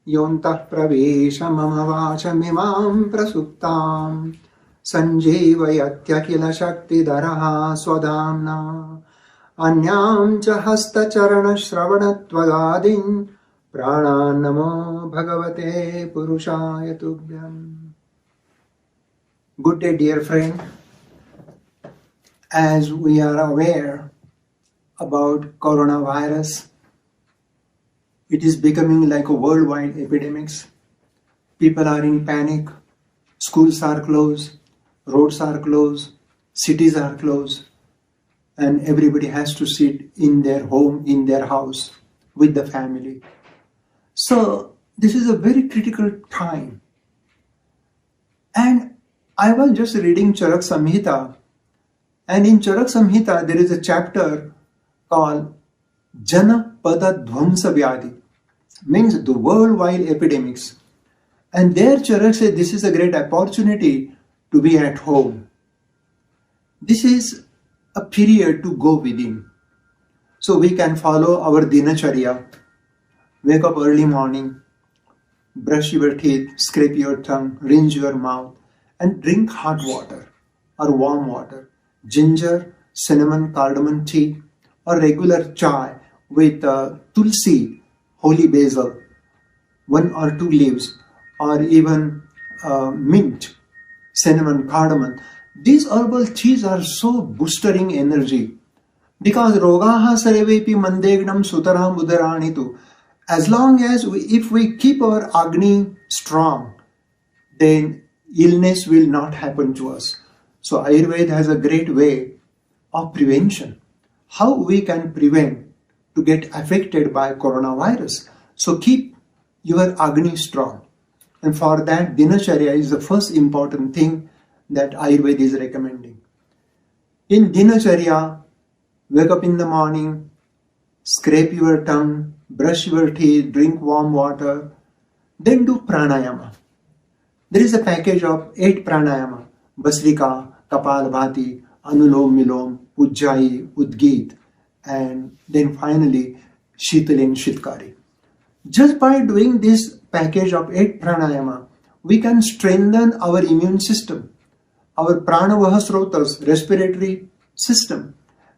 योऽन्तः प्रवेश मम वाचमिमां प्रसुप्तां सञ्जीवयत्यखिल शक्तिधरः स्वधाम्ना अन्यां च हस्तचरणश्रवणत्वगादीन् प्राणान् नमो भगवते पुरुषाय तुभ्यम्. Good day, dear friend. As we are aware about coronavirus, it is becoming like a worldwide epidemic. People are in panic. Schools are closed. Roads are closed. Cities are closed. And everybody has to sit in their home, in their house, with the family. So this is a very critical time. And I was just reading Charak Samhita. And in Charak Samhita, there is a chapter called Jana Pada Dhvamsa Vyadhi, means the worldwide epidemics. And there Charak said this is a great opportunity to be at home. This is a period to go within. So we can follow our dinacharya, wake up early morning, brush your teeth, scrape your tongue, rinse your mouth, and drink hot water or warm water, ginger, cinnamon, cardamom tea, or regular chai with tulsi, holy basil, 1 or 2 leaves, or even mint, cinnamon, cardamom. These herbal teas are so boostering energy because rogaha sarevepi mandegnam sutaram udaranitu. As long as if we keep our Agni strong, then illness will not happen to us. So Ayurveda has a great way of prevention. How we can prevent to get affected by coronavirus. So keep your Agni strong. And for that, Dinacharya is the first important thing that Ayurveda is recommending. In Dinacharya, wake up in the morning, scrape your tongue, brush your teeth, drink warm water, then do pranayama. There is a package of 8 pranayama: Basrika, Kapalbhati, Anulom Milom, Ujjayi, Udgit, and then finally Shital and Shitkari. Just by doing this package of 8 pranayama, we can strengthen our immune system, our pranavaha srotas, respiratory system,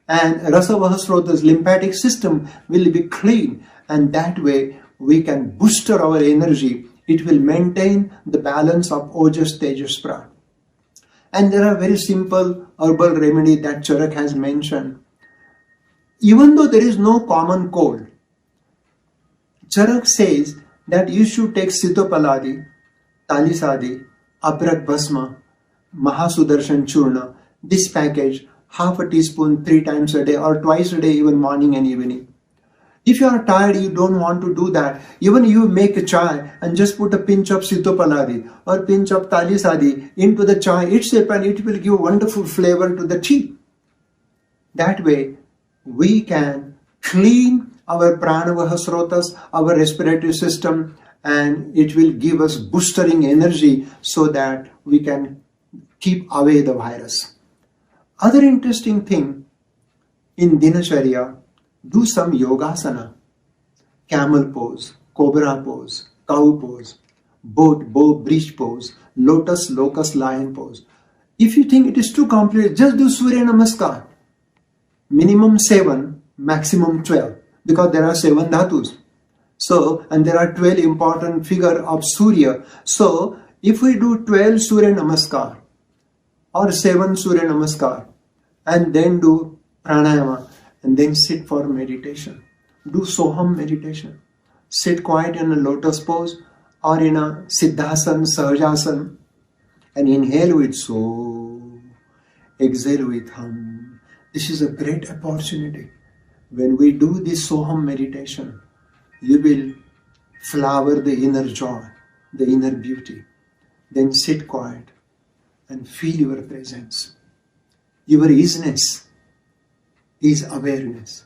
and rasavaha srotas, lymphatic system will be clean, and that way we can booster our energy. It will maintain the balance of Ojas, Tejas, Prana. And there are very simple herbal remedy that Charak has mentioned. Even though there is no common cold, Charak says that you should take Sitopaladi, Talisadi, Abrak Bhasma, Mahasudarshan Churna, this package, half a teaspoon 3 times a day or twice a day, even morning and evening. If you are tired, you don't want to do that, even you make a chai and just put a pinch of Sitopaladi or pinch of Talisadi into the chai itself, and it will give wonderful flavor to the tea. That way, we can clean our pranavaha srotas, our respiratory system, and it will give us boostering energy so that we can keep away the virus. Other interesting thing in Dinacharya, do some yogasana, camel pose, cobra pose, cow pose, bow, breech pose, lotus, locust, lion pose. If you think it is too complicated, just do Surya Namaskar. Minimum 7, maximum 12, because there are 7 dhatus. So, and there are 12 important figure of Surya. So, if we do 12 Surya Namaskar or 7 Surya Namaskar and then do pranayama and then sit for meditation, do Soham meditation. Sit quiet in a lotus pose or in a Siddhasana, Sahajasana, and inhale with So, exhale with Hum. This is a great opportunity. When we do this Soham meditation, you will flower the inner joy, the inner beauty. Then sit quiet and feel your presence. Your isness is awareness.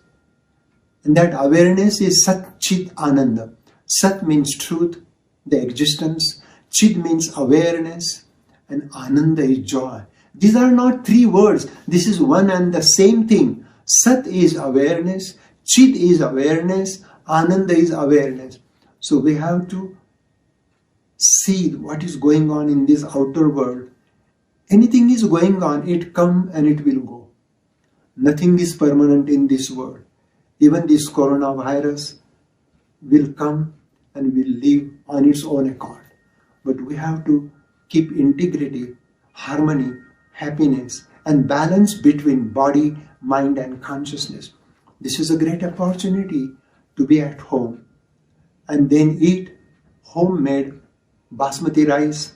And that awareness is Sat Chit Ananda. Sat means truth, the existence. Chit means awareness. And Ananda is joy. These are not 3 words. This is one and the same thing. Sat is awareness. Chit is awareness. Ananda is awareness. So we have to see what is going on in this outer world. Anything is going on, it come and it will go. Nothing is permanent in this world. Even this coronavirus will come and will live on its own accord. But we have to keep integrity, harmony, happiness, and balance between body, mind, and consciousness. This is a great opportunity to be at home and then eat homemade basmati rice,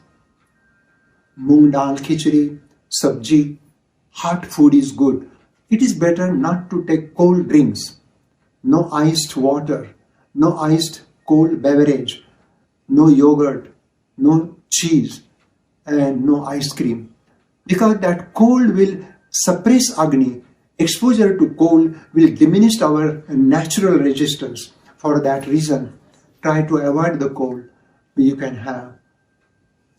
moong dal khichdi, sabji. Hot food is good. It is better not to take cold drinks. No iced water, no iced cold beverage, no yogurt, no cheese, and no ice cream. Because that cold will suppress Agni. Exposure to cold will diminish our natural resistance. For that reason, try to avoid the cold. You can have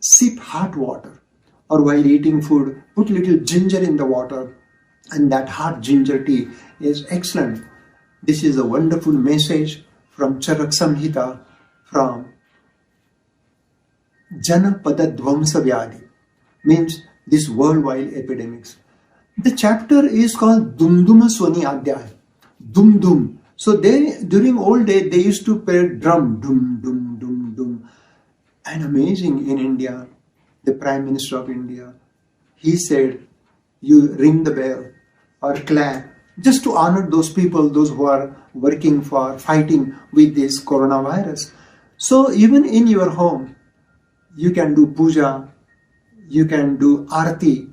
sip hot water, or while eating food, put little ginger in the water, and that hot ginger tea is excellent. This is a wonderful message from Charak Samhita, from Jana Pada Dhvamsa Vyadi, means this worldwide epidemics. The chapter is called Dumduma Swani Adhyay. Dum Dum. So they, during old days, they used to play drum, dum dum dum dum. And amazing, in India, the Prime Minister of India, he said, you ring the bell or clap, just to honor those people, those who are working for fighting with this coronavirus. So even in your home, you can do puja, you can do arti,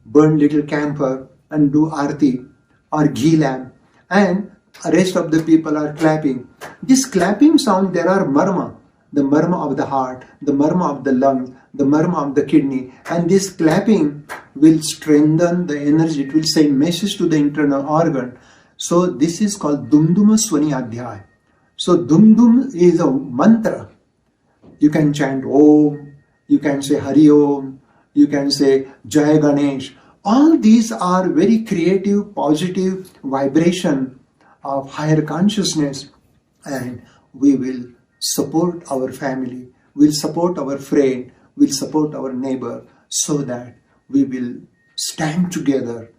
burn little camphor and do arti or ghee lamp, and rest of the people are clapping. This clapping sound, there are marma, the marma of the heart, the marma of the lungs, the marma of the kidney, and this clapping will strengthen the energy. It will send message to the internal organ. So this is called Dumduma Swani Adhyay. So Dumdum is a mantra. You can chant Om, you can say Hari Om, you can say Jai Ganesh. All these are very creative, positive vibration of higher consciousness, and we will support our family, we'll support our friend, we'll support our neighbor, so that we will stand together